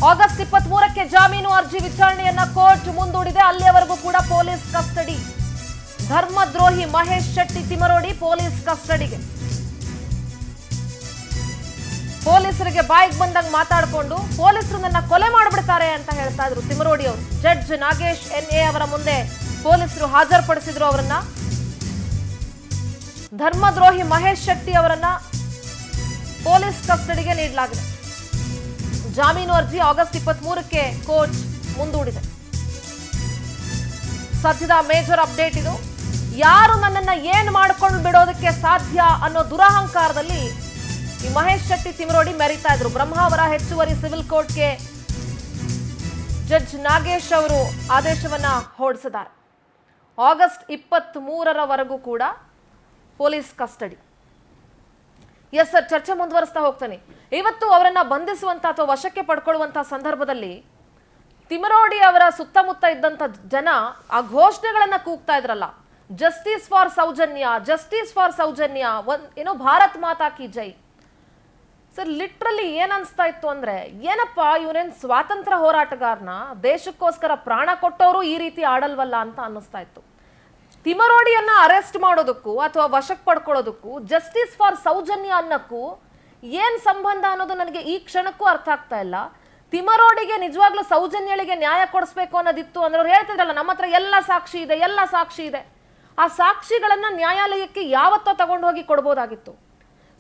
August 23ಕ್ಕೆ ಜಾಮೀನು ಅರ್ಜಿ ವಿಚಾರಣೆಯನ್ನ court ಮುಂದೂಡಿದೆ. ಅಲ್ಲಿಯವರೆಗೂ ಕೂಡ ಪೊಲೀಸ್ ಕಸ್ಟಡಿ. ಧರ್ಮದ್ರೋಹಿ ಮಹೇಶ್ ಶೆಟ್ಟಿ ತಿಮರೋಡಿ ಪೊಲೀಸ್ ಕಸ್ಟಡಿಗೆ. ಪೊಲೀಸರಿಗೆ ಬಾಯಿಗೆ ಬಂದಂಗೆ ಮಾತಾಡಿಕೊಂಡು ಪೊಲೀಸರು ನನ್ನ ಕೊಲೆ ಮಾಡಿಬಿಡ್ತಾರೆ ಅಂತ ಹೇಳ್ತಾ ಇದ್ರು ತಿಮರೋಡಿ ಅವರು. ಜಡ್ಜ್ ನಾಗೇಶ್ NA ಅವರ ಮುಂದೆ ಪೊಲೀಸರು ಹಾಜರುಪಡಿಸಿದ್ರು ಅವರನ್ನ. ಧರ್ಮದ್ರೋಹಿ ಮಹೇಶ್ ಶೆಟ್ಟಿ ಅವರನ್ನ ಪೊಲೀಸ್ ಕಸ್ಟಡಿಗೆ ನೀಡಲಾಗಿದೆ. ಜಾಮೀನು ಅರ್ಜಿ ಆಗಸ್ಟ್ 23ಕ್ಕೆ ಕೋರ್ಟ್ ಮುಂದೂಡಿದೆ. ಸದ್ಯದ ಮೇಜರ್ ಅಪ್ಡೇಟ್ ಇದು. ಯಾರು ನನ್ನನ್ನ ಏನ್ ಮಾಡ್ಕೊಂಡು ಬಿಡೋದಕ್ಕೆ ಸಾಧ್ಯ ಅನ್ನೋ ದುರಹಂಕಾರದಲ್ಲಿ ಈ ಮಹೇಶ್ ಶೆಟ್ಟಿ ತಿಮರೋಡಿ ಮೆರೀತಾ ಇದ್ರು. ಬ್ರಹ್ಮಾವರ ಹೆಚ್ಚುವರಿ ಸಿವಿಲ್ ಕೋರ್ಟ್ಗೆ ಜಡ್ಜ್ ನಾಗೇಶ್ ಅವರು ಆದೇಶವನ್ನ ಹೊರಡಿಸಿದ್ದಾರೆ. ಆಗಸ್ಟ್ 23ರವರೆಗೂ ಕೂಡ ಪೊಲೀಸ್ ಕಸ್ಟಡಿ. ಎಸ್ ಸರ್, ಚರ್ಚೆ ಮುಂದುವರಿಸ್ತಾ ಹೋಗ್ತಾನೆ. ಇವತ್ತು ಅವರನ್ನ ಬಂಧಿಸುವಂತ ಅಥವಾ ವಶಕ್ಕೆ ಪಡ್ಕೊಳ್ಳುವಂತಹ ಸಂದರ್ಭದಲ್ಲಿ ತಿಮರೋಡಿ ಅವರ ಸುತ್ತಮುತ್ತ ಇದ್ದಂತ ಜನ ಆ ಘೋಷಣೆಗಳನ್ನ ಕೂಗ್ತಾ ಇದ್ರಲ್ಲ, justice for Soujanya, justice for Soujanya, ಏನೋ ಭಾರತ್ ಮಾತಾ ಕಿ ಜೈ. ಸರ್, ಲಿಟ್ರಲಿ ಏನ್ ಅನ್ಸ್ತಾ ಇತ್ತು ಅಂದ್ರೆ, ಏನಪ್ಪ ಇವನೇನ್ ಸ್ವಾತಂತ್ರ್ಯ ಹೋರಾಟಗಾರನ, ದೇಶಕ್ಕೋಸ್ಕರ ಪ್ರಾಣ ಕೊಟ್ಟವರು ಈ ರೀತಿ ಆಡಲ್ವಲ್ಲ ಅಂತ ಅನ್ನಿಸ್ತಾ ಇತ್ತು. ತಿಮರೋಡಿಯನ್ನ ಅರೆಸ್ಟ್ ಮಾಡೋದಕ್ಕೂ ಅಥವಾ ವಶಕ್ಕೆ ಪಡ್ಕೊಳ್ಳೋದಕ್ಕೂ ಜಸ್ಟಿಸ್ ಫಾರ್ ಸೌಜನ್ಯ ಅನ್ನಕ್ಕೂ ಏನ್ ಸಂಬಂಧ ಅನ್ನೋದು ನನಗೆ ಈ ಕ್ಷಣಕ್ಕೂ ಅರ್ಥ ಆಗ್ತಾ ಇಲ್ಲ. ತಿಮರೋಡಿಗೆ ನಿಜವಾಗ್ಲೂ ಸೌಜನ್ಯಳಿಗೆ ನ್ಯಾಯ ಕೊಡಿಸ್ಬೇಕು ಅನ್ನೋದಿತ್ತು ಅಂದ್ರೆ ಅವ್ರು ಹೇಳ್ತಿದ್ರಲ್ಲ, ನಮ್ಮ ಹತ್ರ ಎಲ್ಲ ಸಾಕ್ಷಿ ಇದೆ, ಎಲ್ಲ ಸಾಕ್ಷಿ ಇದೆ. ಆ ಸಾಕ್ಷಿಗಳನ್ನ ನ್ಯಾಯಾಲಯಕ್ಕೆ ಯಾವತ್ತೋ ತಗೊಂಡು ಹೋಗಿ ಕೊಡ್ಬೋದಾಗಿತ್ತು.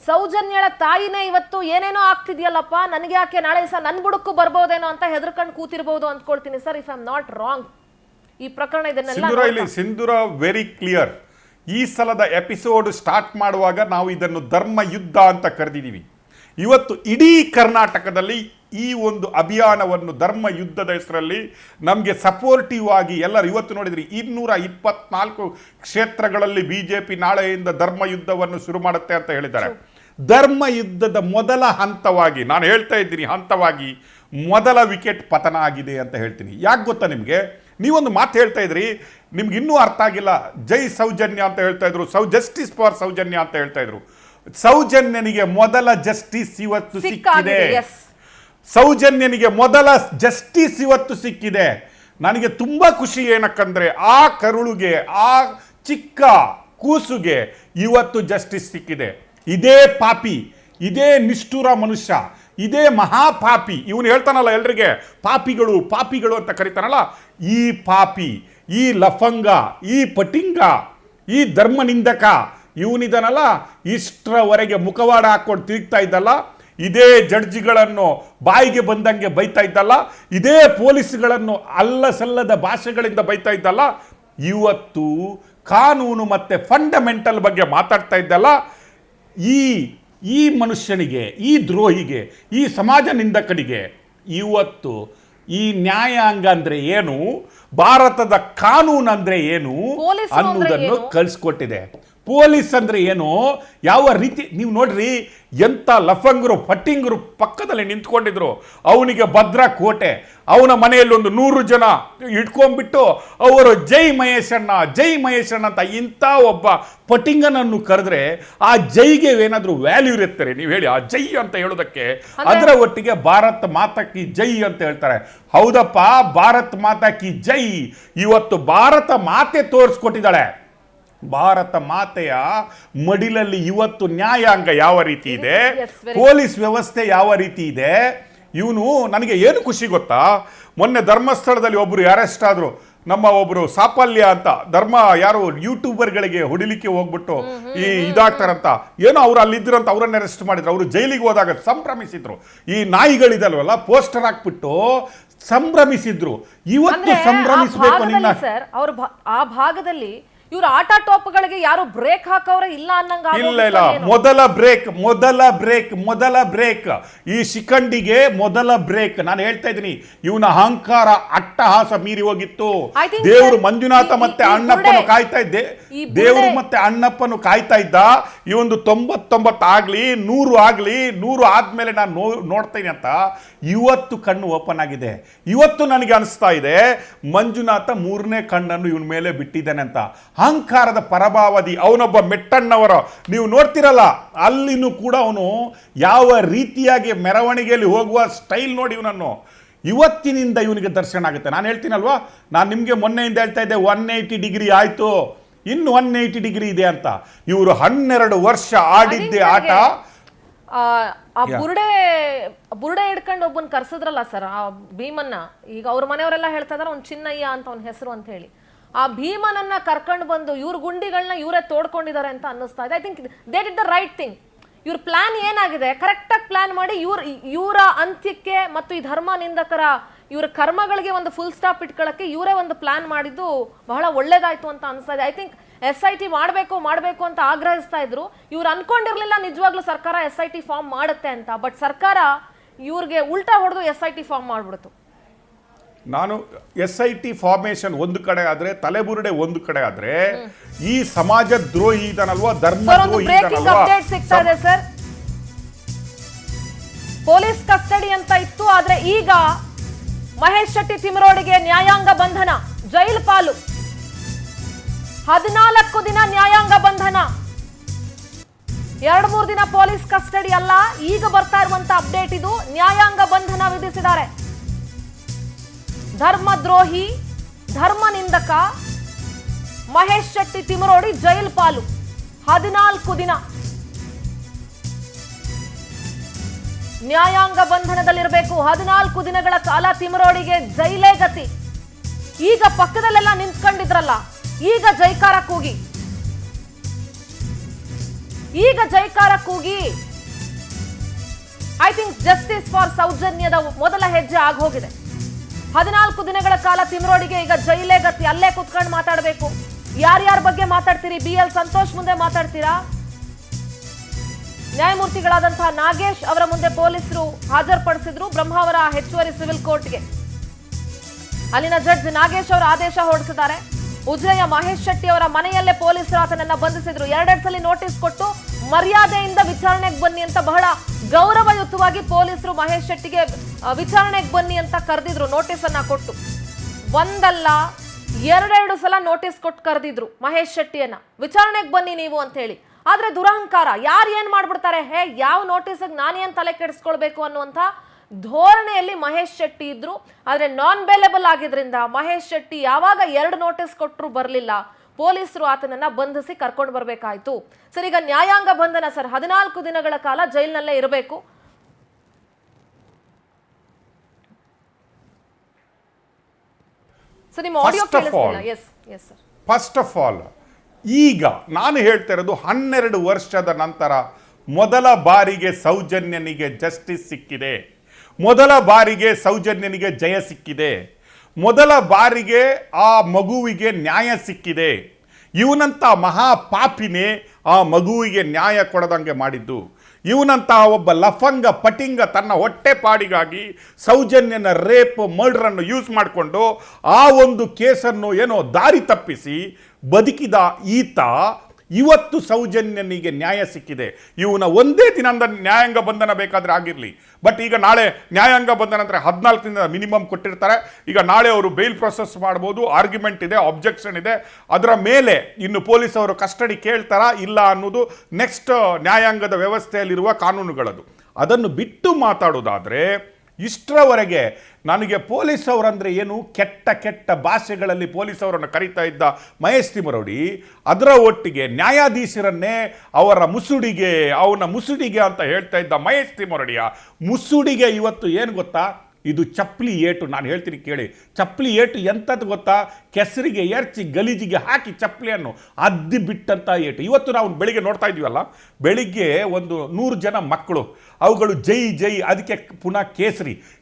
ಸೌಜನ್ಯಳ ತಾಯಿನೇ ಇವತ್ತು ಏನೇನೋ ಆಗ್ತಿದ್ಯಲ್ಲಪ್ಪ, ನನಗೆ ಯಾಕೆ ನಾಳೆ ದಿವಸ ನನ್ ಬುಡಕ್ಕೂ ಬರ್ಬೋದೇನೋ ಅಂತ ಹೆದರ್ಕೊಂಡು ಕೂತಿರ್ಬೋದು ಅಂದ್ಕೊಳ್ತೀನಿ sir, if I am not wrong. ಈ ಪ್ರಕರಣ ಇದನ್ನೆಲ್ಲ ಸಿಂಧೂರ ವೆರಿ ಕ್ಲಿಯರ್. ಈ ಸಲದ ಎಪಿಸೋಡ್ ಸ್ಟಾರ್ಟ್ ಮಾಡುವಾಗ ನಾವು ಇದನ್ನು ಧರ್ಮ ಯುದ್ಧ ಅಂತ ಕರೆದಿದ್ದೀವಿ. ಇವತ್ತು ಇಡೀ ಕರ್ನಾಟಕದಲ್ಲಿ ಈ ಒಂದು ಅಭಿಯಾನವನ್ನು ಧರ್ಮ ಯುದ್ಧದ ಹೆಸರಲ್ಲಿ ನಮಗೆ ಸಪೋರ್ಟಿವ್ ಆಗಿ ಎಲ್ಲರೂ ಇವತ್ತು ನೋಡಿದ್ರಿ 224 ಕ್ಷೇತ್ರಗಳಲ್ಲಿ BJP ನಾಳೆಯಿಂದ ಧರ್ಮ ಯುದ್ಧವನ್ನು ಶುರು ಮಾಡುತ್ತೆ ಅಂತ ಹೇಳಿದ್ದಾರೆ. ಧರ್ಮ ಯುದ್ಧದ ಮೊದಲ ಹಂತವಾಗಿ ನಾನು ಹೇಳ್ತಾ ಇದ್ದೀನಿ, ಹಂತವಾಗಿ ಮೊದಲ ವಿಕೆಟ್ ಪತನ ಆಗಿದೆ ಅಂತ ಹೇಳ್ತೀನಿ. ಯಾಕೆ ಗೊತ್ತಾ ನಿಮಗೆ? ನೀವೊಂದು ಮಾತು ಹೇಳ್ತಾ ಇದ್ರಿ, ನಿಮ್ಗೆ ಇನ್ನೂ ಅರ್ಥ ಆಗಿಲ್ಲ. ಜೈ ಸೌಜನ್ಯ ಅಂತ ಹೇಳ್ತಾ ಇದ್ರು, ಜಸ್ಟಿಸ್ ಫಾರ್ ಸೌಜನ್ಯ ಅಂತ ಹೇಳ್ತಾ ಇದ್ರು. ಸೌಜನ್ಯನಿಗೆ ಮೊದಲ ಜಸ್ಟಿಸ್ ಇವತ್ತು ಸಿಕ್ಕಿದೆ. ಸೌಜನ್ಯನಿಗೆ ಮೊದಲ ಜಸ್ಟಿಸ್ ಇವತ್ತು ಸಿಕ್ಕಿದೆ. ನನಗೆ ತುಂಬಾ ಖುಷಿ. ಏನಕ್ಕಂದ್ರೆ ಆ ಕರುಳುಗೆ, ಆ ಚಿಕ್ಕ ಕೂಸುಗೆ ಇವತ್ತು ಜಸ್ಟಿಸ್ ಸಿಕ್ಕಿದೆ. ಇದೇ ಪಾಪಿ, ಇದೇ ನಿಷ್ಠುರ ಮನುಷ್ಯ, ಇದೇ ಮಹಾಪಾಪಿ, ಇವನು ಹೇಳ್ತಾನಲ್ಲ ಎಲ್ರಿಗೆ ಪಾಪಿಗಳು ಪಾಪಿಗಳು ಅಂತ ಕರೀತಾನಲ್ಲ, ಈ ಪಾಪಿ, ಈ ಲಫಂಗ, ಈ ಪಟಿಂಗ, ಈ ಧರ್ಮನಿಂದಕ ಇವನಿದನಲ್ಲ, ಇಷ್ಟರವರೆಗೆ ಮುಖವಾಡ ಹಾಕೊಂಡು ತಿರುಗ್ತಾ ಇದ್ದಲ್ಲ, ಇದೇ ಜಡ್ಜಿಗಳನ್ನು ಬಾಯಿಗೆ ಬಂದಂಗೆ ಬೈತಾ ಇದ್ದಲ್ಲ, ಇದೇ ಪೊಲೀಸ್ಗಳನ್ನು ಅಲ್ಲಸಲ್ಲದ ಭಾಷೆಗಳಿಂದ ಬೈತಾ ಇದ್ದಲ್ಲ, ಇವತ್ತು ಕಾನೂನು ಮತ್ತೆ ಫಂಡಮೆಂಟಲ್ ಬಗ್ಗೆ ಮಾತಾಡ್ತಾ ಇದ್ದಲ್ಲ, ಈ ಮನುಷ್ಯನಿಗೆ, ಈ ದ್ರೋಹಿಗೆ, ಈ ಸಮಾಜ ನಿಂದಕನಿಗೆ ಇವತ್ತು ಈ ನ್ಯಾಯಾಂಗ ಅಂದ್ರೆ ಏನು, ಭಾರತದ ಕಾನೂನು ಅಂದ್ರೆ ಏನು ಅನ್ನೋದನ್ನು ಕಲಿಸ್ಕೊಟ್ಟಿದೆ. ಪೊಲೀಸ್ ಅಂದ್ರೆ ಏನು, ಯಾವ ರೀತಿ. ನೀವು ನೋಡ್ರಿ, ಎಂತ ಲಫಂಗರು ಫಟ್ಟಿಂಗರು ಪಕ್ಕದಲ್ಲಿ ನಿಂತ್ಕೊಂಡಿದ್ರು. ಅವನಿಗೆ ಭದ್ರಾ ಕೋಟೆ, ಅವನ ಮನೆಯಲ್ಲಿ ಒಂದು 100 ಜನ ಇಟ್ಕೊಂಡ್ಬಿಟ್ಟು ಅವರು ಜೈ ಮಹೇಶಣ್ಣ, ಜೈ ಮಹೇಶಣ್ಣ ಅಂತ ಇಂಥ ಒಬ್ಬ ಪಟಿಂಗನನ್ನು ಕರೆದ್ರೆ ಆ ಜೈಗೆ ಏನಾದರೂ ವ್ಯಾಲ್ಯೂ ಇರುತ್ತಾರೆ? ನೀವು ಹೇಳಿ, ಆ ಜೈ ಅಂತ ಹೇಳೋದಕ್ಕೆ. ಅದರ ಒಟ್ಟಿಗೆ ಭಾರತ್ ಮಾತಾ ಕಿ ಜೈ ಅಂತ ಹೇಳ್ತಾರೆ. ಹೌದಪ್ಪ, ಭಾರತ್ ಮಾತಾ ಕಿ ಜೈ. ಇವತ್ತು ಭಾರತ ಮಾತೆ ತೋರಿಸ್ಕೊಟ್ಟಿದ್ದಾಳೆ. ಭಾರತ ಮಾತೆಯ ಮಡಿಲಲ್ಲಿ ಇವತ್ತು ನ್ಯಾಯಾಂಗ ಯಾವ ರೀತಿ ಇದೆ, ಪೊಲೀಸ್ ವ್ಯವಸ್ಥೆ ಯಾವ ರೀತಿ ಇದೆ. ಇವನು ನನಗೆ ಏನು ಖುಷಿ ಗೊತ್ತಾ, ಮೊನ್ನೆ ಧರ್ಮಸ್ಥಳದಲ್ಲಿ ಒಬ್ರು ಅರೆಸ್ಟ್ ಆದ್ರು. ನಮ್ಮ ಒಬ್ರು ಸಾಫಲ್ಯ ಅಂತ ಯಾರು ಯೂಟ್ಯೂಬರ್ಗಳಿಗೆ ಹೊಡಿಲಿಕ್ಕೆ ಹೋಗ್ಬಿಟ್ಟು ಇದಾಗ್ತಾರಂತ ಏನೋ ಅವ್ರು ಅಲ್ಲಿದ್ರಂತ ಅವರನ್ನ ಅರೆಸ್ಟ್ ಮಾಡಿದ್ರು. ಅವರು ಜೈಲಿಗೆ ಹೋದಾಗ ಸಂಭ್ರಮಿಸಿದ್ರು. ಈ ನಾಯಿಗಳಿದಲ್ವಲ್ಲ, ಪೋಸ್ಟರ್ ಹಾಕ್ಬಿಟ್ಟು ಸಂಭ್ರಮಿಸಿದ್ರು. ಇವತ್ತು ಸಂಭ್ರಮಿಸಬೇಕು ನಿನ್ನ ಸರ್. ಅವ್ರ ಆ ಭಾಗದಲ್ಲಿ ಇವ್ರ ಆಟ ಟಾಪ್ಗಳಿಗೆ ಯಾರು ಬ್ರೇಕ್ ಹಾಕವ್ರೆ ಇಲ್ಲ ಅನ್ನಂಗ. ಇಲ್ಲ, ಮೊದಲ ಬ್ರೇಕ್ ಈ ಶಿಖಂಡಿಗೆ ಮೊದಲ ಬ್ರೇಕ್. ನಾನು ಹೇಳ್ತಾ ಇದ್ದೀನಿ, ಇವನ ಅಹಂಕಾರ ಅಟ್ಟಹಾಸ ಮೀರಿ ಹೋಗಿತ್ತು. ದೇವರು ಮಂಜುನಾಥ ಮತ್ತೆ ಅಣ್ಣಪ್ಪನು ಕಾಯ್ತಾ ಇದ್ದೆ, ದೇವರು ಮತ್ತೆ ಅಣ್ಣಪ್ಪನು ಕಾಯ್ತಾ ಇದ್ದ. ಈ ಒಂದು 99 ಆಗ್ಲಿ 100 ಆಗ್ಲಿ, 100 ಆದ್ಮೇಲೆ ನಾನು ನೋಡ್ತೇನೆ ಅಂತ ಇವತ್ತು ಕಣ್ಣು ಓಪನ್ ಆಗಿದೆ. ಇವತ್ತು ನನಗೆ ಅನಿಸ್ತಾ ಇದೆ ಮಂಜುನಾಥ 3ನೇ ಕಣ್ಣನ್ನು ಇವನ ಮೇಲೆ ಬಿಟ್ಟಿದ್ದಾನೆ ಅಂತ. ಅಹಂಕಾರದ ಪರಭಾವದಿ ಅವನೊಬ್ಬ ಮೆಟ್ಟಣ್ಣವರ ನೀವು ನೋಡ್ತಿರಲ್ಲ, ಅಲ್ಲಿನೂ ಕೂಡ ಅವನು ಯಾವ ರೀತಿಯಾಗಿ ಮೆರವಣಿಗೆಯಲ್ಲಿ ಹೋಗುವ ಸ್ಟೈಲ್ ನೋಡಿ ಇವನನ್ನು. ಇವತ್ತಿನಿಂದ ಇವನಿಗೆ ದರ್ಶನ ಆಗುತ್ತೆ. ನಾನು ಹೇಳ್ತೀನಲ್ವಾ, ನಾನು ನಿಮಗೆ ಮೊನ್ನೆಯಿಂದ ಹೇಳ್ತಾ ಇದ್ದೆ 180 ಡಿಗ್ರಿ ಆಯಿತು, ಇನ್ನು 180 ಡಿಗ್ರಿ ಇದೆ ಅಂತ. ಇವರು 12 ವರ್ಷ ಆಡಿದ್ದೆ ಆಟ. ಆ ಬುರುಡೆ ಹಿಡ್ಕೊಂಡು ಒಬ್ಬನ್ ಕರ್ಸಿದ್ರಲ್ಲ ಸರ್, ಆ ಭೀಮನ್ನ, ಈಗ ಅವ್ರ ಮನೆಯವರೆಲ್ಲ ಹೇಳ್ತಾ ಇದಾರೆ ಅವ್ನು ಚಿನ್ನಯ್ಯ ಅಂತ ಅವ್ನ ಹೆಸರು ಅಂತ ಹೇಳಿ. ಆ ಭೀಮನನ್ನ ಕರ್ಕೊಂಡು ಬಂದು ಇವ್ರ ಗುಂಡಿಗಳನ್ನ ಇವರೇ ತೋಡ್ಕೊಂಡಿದ್ದಾರೆ ಅಂತ ಅನ್ನಿಸ್ತಾ ಇದೆ. I think they did the right thing. ಇವ್ರ ಪ್ಲಾನ್ ಏನಾಗಿದೆ, ಕರೆಕ್ಟಾಗಿ ಪ್ಲಾನ್ ಮಾಡಿ ಇವರ ಅಂತ್ಯಕ್ಕೆ ಮತ್ತು ಈ ಧರ್ಮ ನಿಂದಕರ ಇವರ ಕರ್ಮಗಳಿಗೆ ಒಂದು ಫುಲ್ ಸ್ಟಾಪ್ ಇಟ್ಕೊಳ್ಳೋಕ್ಕೆ ಇವರೇ ಒಂದು ಪ್ಲಾನ್ ಮಾಡಿದ್ದು ಬಹಳ ಒಳ್ಳೇದಾಯ್ತು ಅಂತ ಅನಿಸ್ತಾ ಇದೆ. ಐ ಥಿಂಕ್ SIT ಮಾಡಬೇಕು ಅಂತ ಆಗ್ರಹಿಸ್ತಾ ಇದ್ರು. ಇವ್ರು ಅನ್ಕೊಂಡಿರ್ಲಿಲ್ಲ ನಿಜವಾಗ್ಲೂ ಸರ್ಕಾರ SIT ಫಾರ್ಮ್ ಮಾಡುತ್ತೆ ಅಂತ. ಬಟ್ ಸರ್ಕಾರ ಇವ್ರಿಗೆ ಉಲ್ಟಾ ಹೊಡೆದು SIT ಫಾರ್ಮ್ ಮಾಡ್ಬಿಡ್ತು. ನಾನು SIT ಫಾರ್ಮೇಶನ್ ಒಂದು ಕಡೆ ಆದ್ರೆ, ತಲೆಬುರುಡೆ ಒಂದು ಕಡೆ ಆದ್ರೆ, ಈ ಸಮಾಜ ದ್ರೋಹಿ ಇದನಲ್ವಾ, ಧರ್ಮ ದ್ರೋಹಿ ಇದನಲ್ವಾ. ಸಿಗ್ತಾ ಇದೆ ಸರ್, ಪೊಲೀಸ್ ಕಸ್ಟಡಿ ಅಂತ ಇತ್ತು, ಆದ್ರೆ ಈಗ ಮಹೇಶ್ ಶೆಟ್ಟಿ ತಿಮರೋಡಿಗೆ ನ್ಯಾಯಾಂಗ ಬಂಧನ, ಜೈಲು ಪಾಲು. 14 ದಿನ ನ್ಯಾಯಾಂಗ ಬಂಧನ, 2-3 ದಿನ ಪೊಲೀಸ್ ಕಸ್ಟಡಿ ಅಲ್ಲ. ಈಗ ಬರ್ತಾ ಇರುವಂತ ಅಪ್ಡೇಟ್ ಇದು, ನ್ಯಾಯಾಂಗ ಬಂಧನ ವಿಧಿಸಿದ್ದಾರೆ. ಧರ್ಮದ್ರೋಹಿ, ಧರ್ಮ ನಿಂದಕ ಮಹೇಶ್ ಶೆಟ್ಟಿ ತಿಮರೋಡಿ ಜೈಲು ಪಾಲು, 14 ದಿನ ನ್ಯಾಯಾಂಗ ಬಂಧನದಲ್ಲಿರಬೇಕು. 14 ದಿನಗಳ ಕಾಲ ತಿಮರೋಡಿಗೆ ಜೈಲೇ ಗತಿ. ಈಗ ಪಕ್ಕದಲ್ಲೆಲ್ಲ ನಿಂತ್ಕೊಂಡಿದ್ರಲ್ಲ, ಈಗ ಜೈಕಾರ ಕೂಗಿ, ಐ ಥಿಂಕ್ ಜಸ್ಟಿಸ್ ಫಾರ್ ಸೌಜನ್ಯದ ಮೊದಲ ಹೆಜ್ಜೆ ಆಗೋಗಿದೆ. 14 ದಿನಗಳ ಕಾಲ ತಿಮರೋಡಿಗೆ ಈಗ ಜೈಲೇ ಗತಿ. ಅಲ್ಲೇ ಕುತ್ಕೊಂಡು ಮಾತಾಡಬೇಕು. ಯಾರ್ಯಾರ ಬಗ್ಗೆ ಮಾತಾಡ್ತೀರಿ? BL ಸಂತೋಷ್ ಮುಂದೆ ಮಾತಾಡ್ತೀರಾ? ನ್ಯಾಯಮೂರ್ತಿಗಳಾದಂತಹ ನಾಗೇಶ್ ಅವರ ಮುಂದೆ ಪೊಲೀಸರು ಹಾಜರುಪಡಿಸಿದ್ರು ಬ್ರಹ್ಮಾವರ ಹೆಚ್ಚುವರಿ ಸಿವಿಲ್ ಕೋರ್ಟ್ಗೆ. ಅಲ್ಲಿನ ಜಡ್ಜ್ ನಾಗೇಶ್ ಅವರು ಆದೇಶ ಹೊರಡಿಸಿದ್ದಾರೆ. ಉಜಿರೆಯ ಮಹೇಶ್ ಶೆಟ್ಟಿ ಅವರ ಮನೆಯಲ್ಲೇ ಪೊಲೀಸರು ಆತನನ್ನ ಬಂಧಿಸಿದ್ರು. 2 ಸಲ ನೋಟಿಸ್ ಕೊಟ್ಟು ಮರ್ಯಾದೆಯಿಂದ ವಿಚಾರಣೆಗೆ ಬನ್ನಿ ಅಂತ, ಬಹಳ ಗೌರವಯುತವಾಗಿ ಪೊಲೀಸರು ಮಹೇಶ್ ಶೆಟ್ಟಿಗೆ ವಿಚಾರಣೆಗೆ ಬನ್ನಿ ಅಂತ ಕರೆದಿದ್ರು. ನೋಟಿಸ್ ಅನ್ನ ಕೊಟ್ಟು ಒಂದಲ್ಲ 2 ಸಲ ನೋಟಿಸ್ ಕೊಟ್ಟು ಕರೆದಿದ್ರು ಮಹೇಶ್ ಶೆಟ್ಟಿಯನ್ನ, ವಿಚಾರಣೆಗೆ ಬನ್ನಿ ನೀವು ಅಂತ ಹೇಳಿ. ಆದ್ರೆ ದುರಹಂಕಾರ, ಯಾರು ಏನ್ ಮಾಡ್ಬಿಡ್ತಾರೆ, ಹೇ ಯಾವ ನೋಟಿಸ್ಗೆ ನಾನೇನ್ ತಲೆ ಕೆಡಿಸ್ಕೊಳ್ಬೇಕು ಅನ್ನುವಂಥ ಧೋರಣೆಯಲ್ಲಿ ಮಹೇಶ್ ಶೆಟ್ಟಿ ಇದ್ರು. ಆದ್ರೆ ನಾನ್ ಬೇಲೆಬಲ್ ಆಗಿದ್ರಿಂದ ಮಹೇಶ್ ಶೆಟ್ಟಿ ಯಾವಾಗ 2 ನೋಟಿಸ್ ಕೊಟ್ಟರು ಬರಲಿಲ್ಲ, ಪೊಲೀಸರು ಆತನನ್ನ ಬಂಧಿಸಿ ಕರ್ಕೊಂಡು ಬರಬೇಕಾಯ್ತು. ಸರ್, ಈಗ ನ್ಯಾಯಾಂಗ ಬಂಧನ ಸರ್, 14 ದಿನಗಳ ಕಾಲ ಜೈಲಿನಲ್ಲೇ ಇರಬೇಕು. ಸರ್, ನಿಮ್ಮ ಆಡಿಯೋ ಕೇಳಿಸ್ತಿಲ್ಲ. Yes sir. First of all, ಈಗ ನಾನು ಹೇಳ್ತಾ ಇರೋದು 12 ವರ್ಷದ ನಂತರ ಮೊದಲ ಬಾರಿಗೆ ಸೌಜನ್ಯನಿಗೆ ಜಸ್ಟಿಸ್ ಸಿಕ್ಕಿದೆ. ಮೊದಲ ಬಾರಿಗೆ ಸೌಜನ್ಯನಿಗೆ ಜಯ ಸಿಕ್ಕಿದೆ. ಮೊದಲ ಬಾರಿಗೆ ಆ ಮಗುವಿಗೆ ನ್ಯಾಯ ಸಿಕ್ಕಿದೆ. ಇವನಂತ ಮಹಾಪಾಪಿನೇ ಆ ಮಗುವಿಗೆ ನ್ಯಾಯ ಕೊಡದಂಗೆ ಮಾಡಿದ್ದು. ಇವನಂತಹ ಒಬ್ಬ ಲಫಂಗ ಪಟಿಂಗ ತನ್ನ ಹೊಟ್ಟೆಪಾಡಿಗಾಗಿ ಸೌಜನ್ಯನ ರೇಪ್ ಮರ್ಡರನ್ನು ಯೂಸ್ ಮಾಡಿಕೊಂಡು ಆ ಒಂದು ಕೇಸನ್ನು ಏನೋ ದಾರಿ ತಪ್ಪಿಸಿ ಬದುಕಿದ ಈತ ಇವತ್ತು ಸೌಜನ್ಯನಿಗೆ ನ್ಯಾಯ ಸಿಕ್ಕಿದೆ. ಇವನ ಒಂದೇ ದಿನದ ನ್ಯಾಯಾಂಗ ಬಂಧನ ಬೇಕಾದರೆ ಆಗಿರಲಿ. ಬಟ್ ಈಗ ನಾಳೆ ನ್ಯಾಯಾಂಗ ಬಂಧನ ಅಂದರೆ 14 ದಿನ ಮಿನಿಮಮ್ ಕೊಟ್ಟಿರ್ತಾರೆ. ಈಗ ನಾಳೆ ಅವರು ಬೇಲ್ ಪ್ರೊಸೆಸ್ ಮಾಡ್ಬೋದು. ಆರ್ಗ್ಯುಮೆಂಟ್ ಇದೆ, ಆಬ್ಜೆಕ್ಷನ್ ಇದೆ. ಅದರ ಮೇಲೆ ಇನ್ನು ಪೊಲೀಸ್ ಅವರು ಕಸ್ಟಡಿ ಕೇಳ್ತಾರಾ ಇಲ್ಲ ಅನ್ನೋದು ನೆಕ್ಸ್ಟ್ ನ್ಯಾಯಾಂಗದ ವ್ಯವಸ್ಥೆಯಲ್ಲಿರುವ ಕಾನೂನುಗಳದು. ಅದನ್ನು ಬಿಟ್ಟು ಮಾತಾಡೋದಾದರೆ, ಇಷ್ಟರವರೆಗೆ ನನಗೆ ಪೊಲೀಸ್ ಅವರಂದರೆ ಏನು, ಕೆಟ್ಟ ಕೆಟ್ಟ ಭಾಷೆಗಳಲ್ಲಿ ಪೊಲೀಸ್ ಅವರನ್ನು ಕರೀತಾ ಇದ್ದ ಮಹೇಶ್ ತಿಮರೋಡಿ, ಅದರ ಒಟ್ಟಿಗೆ ನ್ಯಾಯಾಧೀಶರನ್ನೇ ಅವನ ಮುಸುಡಿಗೆ ಅಂತ ಹೇಳ್ತಾ ಇದ್ದ ಮಹೇಶ್ ತಿಮರೋಡಿಯ ಮುಸುಡಿಗೆ ಇವತ್ತು ಏನು ಗೊತ್ತಾ, ಇದು ಚಪ್ಪಲಿ ಏಟು. ನಾನು ಹೇಳ್ತೀನಿ ಕೇಳಿ, ಚಪ್ಪಲಿ ಏಟು ಎಂಥದ್ದು ಗೊತ್ತಾ, ಕೆಸರಿಗೆ ಎರಚಿ ಗಲೀಜಿಗೆ ಹಾಕಿ ಚಪ್ಪಲಿಯನ್ನು ಅದ್ದಿ ಬಿಟ್ಟಂಥ ಏಟು. ಇವತ್ತು ನಾವು ಬೆಳಿಗ್ಗೆ ನೋಡ್ತಾ ಇದ್ದೀವಲ್ಲ, ಬೆಳಿಗ್ಗೆ ಒಂದು 100 ಜನ ಮಕ್ಕಳು, ಅವುಗಳು ಜೈ ಜೈ, ಅದಕ್ಕೆ ಪುನಃ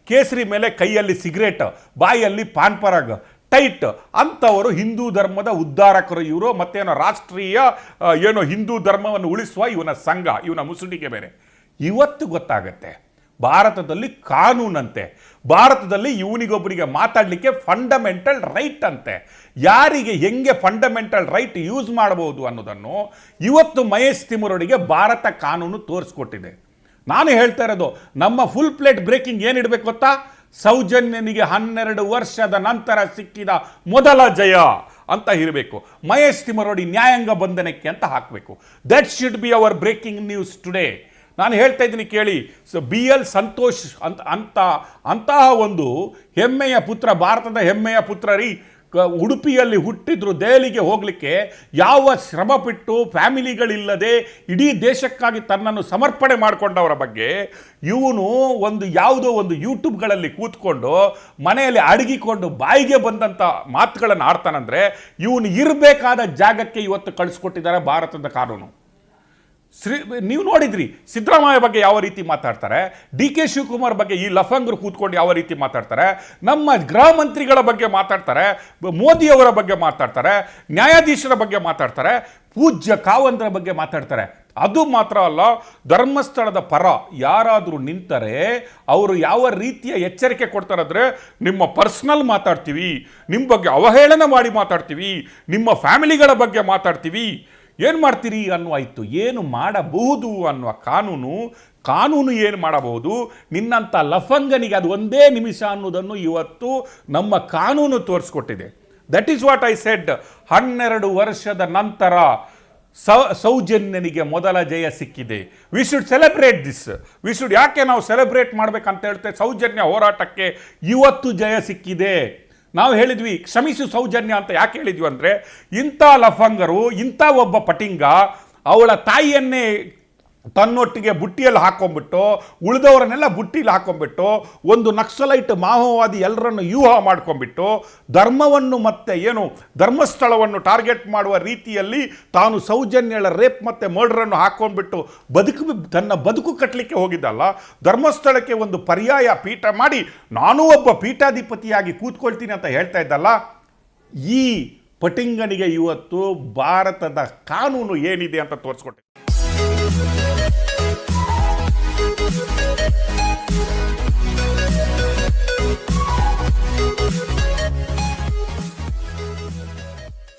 ಕೇಸರಿ ಮೇಲೆ ಕೈಯಲ್ಲಿ ಸಿಗರೇಟ್, ಬಾಯಲ್ಲಿ ಪಾನ್ ಪರಾಗ್ ಟೈಟ್ ಅಂಥವರು ಹಿಂದೂ ಧರ್ಮದ ಉದ್ಧಾರಕರು ಇವರು. ಮತ್ತೇನೋ ರಾಷ್ಟ್ರೀಯ ಏನೋ ಹಿಂದೂ ಧರ್ಮವನ್ನು ಉಳಿಸುವ ಇವನ ಸಂಘ, ಇವನ ಮುಸುಡಿಗೆ ಬೇರೆ. ಇವತ್ತು ಗೊತ್ತಾಗತ್ತೆ ಭಾರತದಲ್ಲಿ ಕಾನೂನಂತೆ, ಭಾರತದಲ್ಲಿ ಇವನಿಗೊಬ್ಬರಿಗೆ ಮಾತಾಡಲಿಕ್ಕೆ ಫಂಡಮೆಂಟಲ್ ರೈಟ್ ಅಂತೆ. ಯಾರಿಗೆ ಹೆಂಗೆ ಫಂಡಮೆಂಟಲ್ ರೈಟ್ ಯೂಸ್ ಮಾಡಬಹುದು ಅನ್ನೋದನ್ನು ಇವತ್ತು ಮಹೇಶ್ ತಿಮರೋಡಿಗೆ ಭಾರತ ಕಾನೂನು ತೋರಿಸ್ಕೊಟ್ಟಿದೆ. ನಾನು ಹೇಳ್ತಾ ಇರೋದು, ನಮ್ಮ ಫುಲ್ ಪ್ಲೇಟ್ ಬ್ರೇಕಿಂಗ್ ಏನಿಡಬೇಕು ಗೊತ್ತಾ, ಸೌಜನ್ಯನಿಗೆ 12 ವರ್ಷದ ನಂತರ ಸಿಕ್ಕಿದ ಮೊದಲ ಜಯ ಅಂತ ಇರಬೇಕು. ಮಹೇಶ್ ತಿಮರೋಡಿ ನ್ಯಾಯಾಂಗ ಬಂಧನಕ್ಕೆ ಅಂತ ಹಾಕಬೇಕು. That should be our breaking news today. ನಾನು ಹೇಳ್ತಾ ಇದ್ದೀನಿ ಕೇಳಿ. BL ಸಂತೋಷ್ ಅಂತಹ ಒಂದು ಹೆಮ್ಮೆಯ ಪುತ್ರ, ಭಾರತದ ಹೆಮ್ಮೆಯ ಪುತ್ರ ರೀ, ಉಡುಪಿಯಲ್ಲಿ ಹುಟ್ಟಿದ್ರು, ದೆಹಲಿಗೆ ಹೋಗಲಿಕ್ಕೆ ಯಾವ ಶ್ರಮ ಬಿಟ್ಟು ಫ್ಯಾಮಿಲಿಗಳಿಲ್ಲದೆ ಇಡೀ ದೇಶಕ್ಕಾಗಿ ತನ್ನನ್ನು ಸಮರ್ಪಣೆ ಮಾಡಿಕೊಂಡವರ ಬಗ್ಗೆ ಇವನು ಯಾವುದೋ ಒಂದು ಯೂಟ್ಯೂಬ್ಗಳಲ್ಲಿ ಕೂತ್ಕೊಂಡು ಮನೆಯಲ್ಲಿ ಅಡಗಿಕೊಂಡು ಬಾಯಿಗೆ ಬಂದಂಥ ಮಾತುಗಳನ್ನು ಆಡ್ತಾನಂದರೆ ಇವನು ಇರಬೇಕಾದ ಜಾಗಕ್ಕೆ ಇವತ್ತು ಕಳಿಸ್ಕೊಟ್ಟಿದ್ದಾರೆ ಭಾರತದ ಕಾನೂನು. ನೀವು ನೋಡಿದ್ರಿ ಸಿದ್ದರಾಮಯ್ಯ ಬಗ್ಗೆ ಯಾವ ರೀತಿ ಮಾತಾಡ್ತಾರೆ, DK ಶಿವಕುಮಾರ್ ಬಗ್ಗೆ ಈ ಲಫಂಗರು ಕೂತ್ಕೊಂಡು ಯಾವ ರೀತಿ ಮಾತಾಡ್ತಾರೆ, ನಮ್ಮ ಗೃಹ ಮಂತ್ರಿಗಳ ಬಗ್ಗೆ ಮಾತಾಡ್ತಾರೆ, ಮೋದಿಯವರ ಬಗ್ಗೆ ಮಾತಾಡ್ತಾರೆ, ನ್ಯಾಯಾಧೀಶರ ಬಗ್ಗೆ ಮಾತಾಡ್ತಾರೆ, ಪೂಜ್ಯ ಕಾವಂತರ ಬಗ್ಗೆ ಮಾತಾಡ್ತಾರೆ. ಅದು ಮಾತ್ರ ಅಲ್ಲ, ಧರ್ಮಸ್ಥಳದ ಪರ ಯಾರಾದರೂ ನಿಂತರೆ ಅವರು ಯಾವ ರೀತಿಯ ಎಚ್ಚರಿಕೆ ಕೊಡ್ತಾರಂದರೆ, ನಿಮ್ಮ ಪರ್ಸ್ನಲ್ ಮಾತಾಡ್ತೀವಿ, ನಿಮ್ಮ ಬಗ್ಗೆ ಅವಹೇಳನ ಮಾಡಿ ಮಾತಾಡ್ತೀವಿ, ನಿಮ್ಮ ಫ್ಯಾಮಿಲಿಗಳ ಬಗ್ಗೆ ಮಾತಾಡ್ತೀವಿ, ಏನು ಮಾಡ್ತೀರಿ ಅನ್ನುವಾಯಿತು. ಏನು ಮಾಡಬಹುದು ಅನ್ನುವ ಕಾನೂನು ಏನು ಮಾಡಬಹುದು, ನಿನ್ನಂಥ ಲಫಂಗನಿಗೆ ಅದು ಒಂದೇ ನಿಮಿಷ ಅನ್ನೋದನ್ನು ಇವತ್ತು ನಮ್ಮ ಕಾನೂನು ತೋರಿಸ್ಕೊಟ್ಟಿದೆ. That is what I said. 12 ವರ್ಷದ ನಂತರ ಸೌಜನ್ಯನಿಗೆ ಮೊದಲ ಜಯ ಸಿಕ್ಕಿದೆ. We should celebrate this. ಯಾಕೆ ನಾವು ಸೆಲೆಬ್ರೇಟ್ ಮಾಡ್ಬೇಕಂತ ಹೇಳ್ತೇವೆ? ಸೌಜನ್ಯ ಹೋರಾಟಕ್ಕೆ ಇವತ್ತು ಜಯ ಸಿಕ್ಕಿದೆ. ನಾವು ಹೇಳಿದ್ವಿ ಕ್ಷಮಿಸು ಸೌಜನ್ಯ ಅಂತ. ಯಾಕೆ ಹೇಳಿದ್ವಿ ಅಂದರೆ, ಇಂಥ ಲಫಂಗರು, ಇಂಥ ಒಬ್ಬ ಪಟಿಂಗ ಅವಳ ತಾಯಿಯನ್ನೇ ತನ್ನೊಟ್ಟಿಗೆ ಬುಟ್ಟಿಯಲ್ಲಿ ಹಾಕೊಂಡ್ಬಿಟ್ಟು, ಉಳಿದವರನ್ನೆಲ್ಲ ಬುಟ್ಟಿಯಲ್ಲಿ ಹಾಕೊಂಡ್ಬಿಟ್ಟು, ಒಂದು ನಕ್ಸಲೈಟ್ ಮಾವೋವಾದಿ ಎಲ್ಲರನ್ನು ವ್ಯೂಹ ಮಾಡ್ಕೊಂಡ್ಬಿಟ್ಟು, ಧರ್ಮವನ್ನು ಮತ್ತೆ ಧರ್ಮಸ್ಥಳವನ್ನು ಟಾರ್ಗೆಟ್ ಮಾಡುವ ರೀತಿಯಲ್ಲಿ ತಾನು ಸೌಜನ್ಯಳ ರೇಪ್ ಮತ್ತು ಮರ್ಡರನ್ನು ಹಾಕೊಂಡ್ಬಿಟ್ಟು ತನ್ನ ಬದುಕು ಕಟ್ಟಲಿಕ್ಕೆ ಹೋಗಿದ್ದಲ್ಲ, ಧರ್ಮಸ್ಥಳಕ್ಕೆ ಒಂದು ಪರ್ಯಾಯ ಪೀಠ ಮಾಡಿ ನಾನೂ ಒಬ್ಬ ಪೀಠಾಧಿಪತಿಯಾಗಿ ಕೂತ್ಕೊಳ್ತೀನಿ ಅಂತ ಹೇಳ್ತಾ ಇದ್ದಲ್ಲ, ಈ ಪಟಿಂಗನಿಗೆ ಇವತ್ತು ಭಾರತದ ಕಾನೂನು ಏನಿದೆ ಅಂತ ತೋರಿಸ್ಕೊಟ್ಟೆ.